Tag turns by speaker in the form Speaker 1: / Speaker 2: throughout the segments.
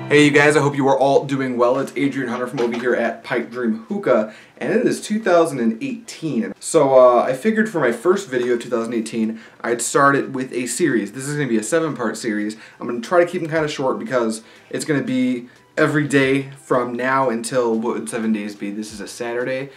Speaker 1: Hey you guys, I hope you are all doing well. It's Adrian Hunter from over here at Pipe Dream Hookah, and it is 2018. So I figured for my first video of 2018, I'd start it with a series. This is going to be a 7-part series. I'm going to try to keep them kind of short because it's going to be every day from now until, what would 7 days be? This is a Saturday.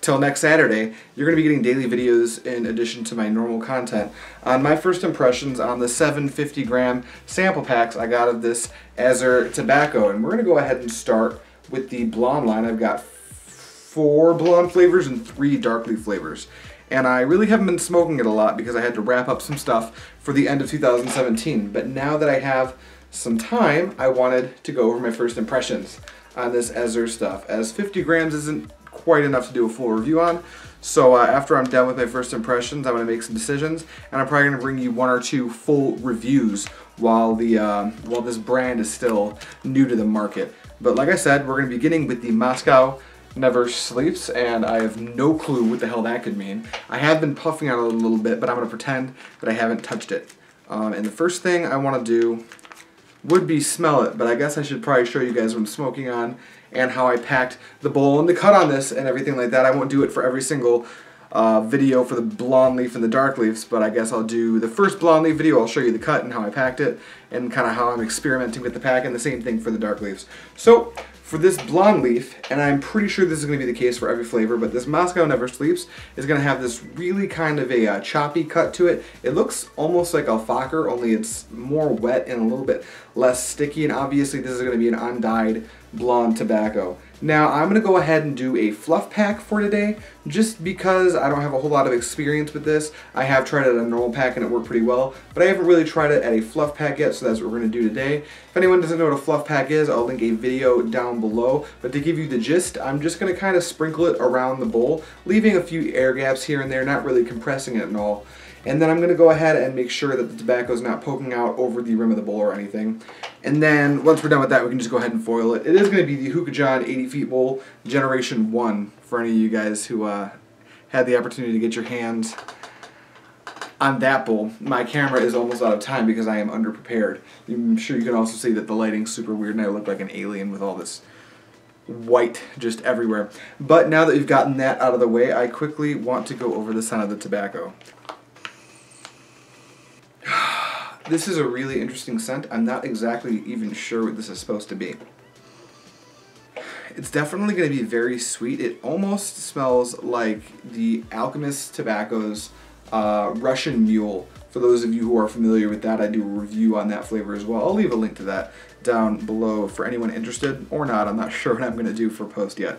Speaker 1: Till next Saturday, you're going to be getting daily videos in addition to my normal content. On my first impressions on the 750 gram sample packs I got of this Azure Tobacco, and we're going to go ahead and start with the blonde line. I've got 4 blonde flavors and 3 dark leaf flavors. And I really haven't been smoking it a lot because I had to wrap up some stuff for the end of 2017. But now that I have some time, I wanted to go over my first impressions on this Azure stuff, as 50 grams isn't quite enough to do a full review on. So after I'm done with my first impressions, I'm going to make some decisions, and I'm probably going to bring you 1 or 2 full reviews while this brand is still new to the market. But like I said, we're going to be beginning with the Moscow Never Sleeps, and I have no clue what the hell that could mean. I have been puffing on it a little bit, but I'm going to pretend that I haven't touched it. And the first thing I want to do would be smell it, but I guess I should probably show you guys what I'm smoking on and how I packed the bowl and the cut on this and everything like that. I won't do it for every single video for the blonde leaf and the dark leaves, but I guess I'll do the first blonde leaf video. I'll show you the cut and how I packed it and kind of how I'm experimenting with the pack, and the same thing for the dark leaves. So for this blonde leaf, and I'm pretty sure this is going to be the case for every flavor, but this Moscow Never Sleeps is going to have this really kind of a choppy cut to it. It looks almost like alfalfa, only it's more wet and a little bit less sticky, and obviously this is going to be an undyed blonde tobacco. Now I'm going to go ahead and do a fluff pack for today, just because I don't have a whole lot of experience with this. I have tried it at a normal pack and it worked pretty well, but I haven't really tried it at a fluff pack yet, so that's what we're going to do today. If anyone doesn't know what a fluff pack is, I'll link a video down below, but to give you the gist, I'm just going to kind of sprinkle it around the bowl, leaving a few air gaps here and there, not really compressing it at all. And then I'm going to go ahead and make sure that the tobacco is not poking out over the rim of the bowl or anything. And then once we're done with that, we can just go ahead and foil it. It is going to be the Hookah John 80 feet bowl Generation 1 for any of you guys who had the opportunity to get your hands on that bowl. My camera is almost out of time because I am underprepared. I'm sure you can also see that the lighting's super weird and I look like an alien with all this white just everywhere. But now that we've gotten that out of the way, I quickly want to go over the scent of the tobacco. This is a really interesting scent. I'm not exactly even sure what this is supposed to be. It's definitely going to be very sweet. It almost smells like the Alchemist Tobacco's Russian Mule. For those of you who are familiar with that, I do a review on that flavor as well. I'll leave a link to that down below for anyone interested, or not. I'm not sure what I'm going to do for post yet.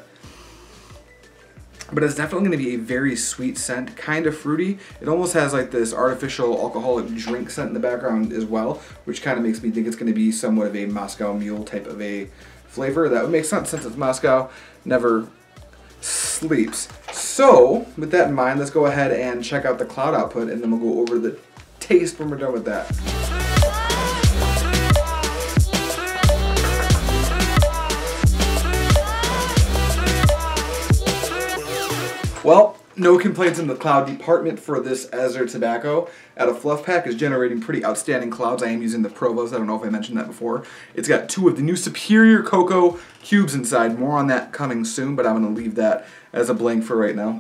Speaker 1: But it's definitely going to be a very sweet scent, kind of fruity. It almost has like this artificial alcoholic drink scent in the background as well, which kind of makes me think it's going to be somewhat of a Moscow Mule type of a flavor. That would make sense since it's Moscow Never Sleeps. So, with that in mind, let's go ahead and check out the cloud output, and then we'll go over the taste when we're done with that. Well, no complaints in the cloud department for this Azure Tobacco. At a fluff pack is generating pretty outstanding clouds. I am using the Provost. I don't know if I mentioned that before. It's got 2 of the new Superior Cocoa cubes inside. More on that coming soon, but I'm going to leave that as a blank for right now.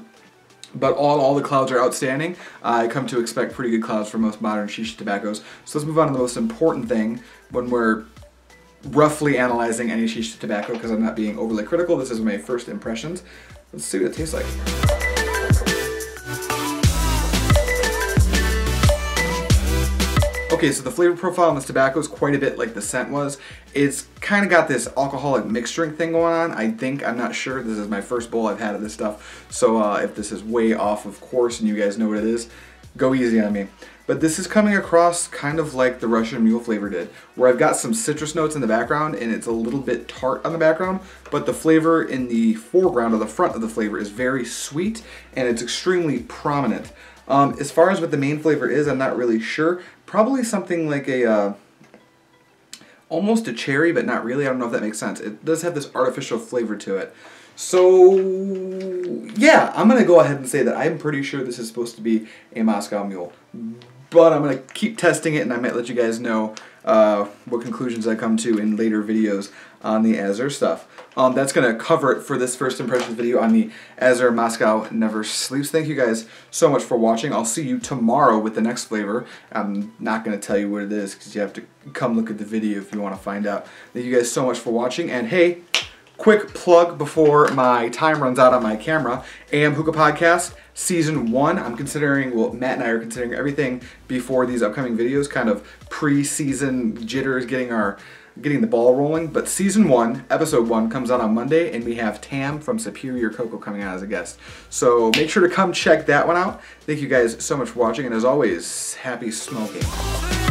Speaker 1: But all the clouds are outstanding. I come to expect pretty good clouds for most modern shisha tobaccos. So let's move on to the most important thing when we're roughly analyzing any shisha tobacco, because I'm not being overly critical. This is my first impressions. Let's see what it tastes like. Okay, so the flavor profile on this tobacco is quite a bit like the scent was. It's kind of got this alcoholic mixed drink thing going on, I think. I'm not sure. This is my first bowl I've had of this stuff. So if this is way off of course and you guys know what it is, go easy on me. But this is coming across kind of like the Russian Mule flavor did, where I've got some citrus notes in the background and it's a little bit tart on the background, but the flavor in the foreground or the front of the flavor is very sweet and it's extremely prominent. As far as what the main flavor is, I'm not really sure. Probably something like a, almost a cherry, but not really. I don't know if that makes sense. It does have this artificial flavor to it. So, yeah, I'm going to go ahead and say that I'm pretty sure this is supposed to be a Moscow Mule. But I'm going to keep testing it, and I might let you guys know what conclusions I come to in later videos on the Azure stuff. That's going to cover it for this first impressions video on the Azure Moscow Never Sleeps. Thank you guys so much for watching. I'll see you tomorrow with the next flavor. I'm not going to tell you what it is because you have to come look at the video if you want to find out. Thank you guys so much for watching. And hey, quick plug before my time runs out on my camera. AM Hookah Podcast Season 1. I'm considering, well, Matt and I are considering everything before these upcoming videos, kind of pre-season jitters, getting the ball rolling. But Season 1, Episode 1 comes out on Monday, and we have Tam from Superior Cocoa coming out as a guest. So make sure to come check that one out. Thank you guys so much for watching, and as always, happy smoking.